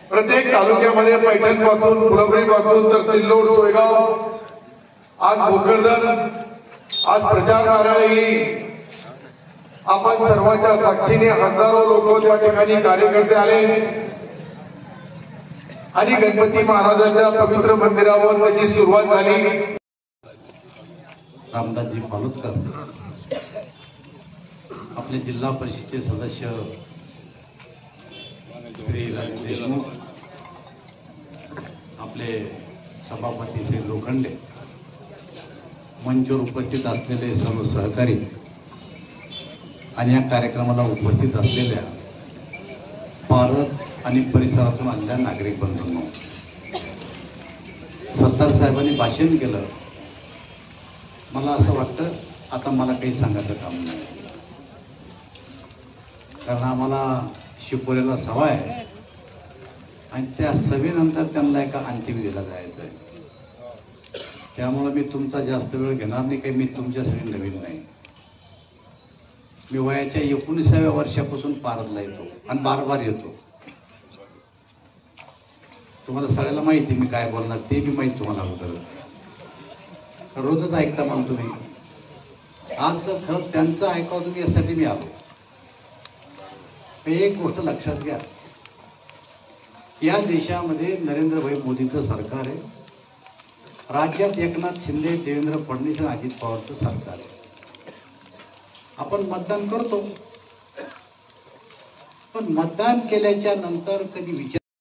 प्रत्येक तालुक्यामध्ये पैठण पासून फुलंब्री पासून तर सिल्लोड सोयगाव आज भोकरदन आज प्रचार नारळी आपण सर्वांच्या साक्षीने हजारो लोक त्या ठिकाणी कार्यकर्ते आले आणि गणपती महाराजांच्या पवित्र मंदिरावर त्याची सुरुवात झाली। रामदासजी फालुतकर आपले जिल्हा परिषदेचे सदस्य श्री राजेश देशमुख, आपले सभापती श्री लोखंडे, मंचावर उपस्थित असलेले सर्व सहकारी आणि या कार्यक्रमाला उपस्थित असलेल्या भारत आणि परिसरातून आलेल्या नागरिक बंधूंनो, सरदार साहेबांनी भाषण केलं। मला असं वाटतं आता मला काही सांगायचं काम नाही, कारण आम्हाला शिकवलेला सवय आहे आणि त्या सभेनंतर त्यांना एका अंत्यविधीला जायचं आहे। त्यामुळे मी तुमचा जास्त वेळ घेणार नाही, काही मी तुमच्यासाठी नवीन नाही। मी वयाच्या 19व्या वर्षापासून पारदला येतो आणि बार येतो। तुम्हाला सगळ्याला माहिती मी काय बोलणार ते बी माहिती तुम्हाला अगोदरच, रोजच ऐकता मला तुम्ही। आज तर खरं त्यांचं ऐकावं तुम्ही यासाठी मी आलो। एक गोष्ट लक्षात घ्या, या देशामध्ये नरेंद्रभाई मोदींचं सरकार आहे, राज्यात एकनाथ शिंदे, देवेंद्र फडणवीस आणि अजित पवारचं सरकार आहे। आपण मतदान करतो, पण मतदान केल्याच्या नंतर कधी विचार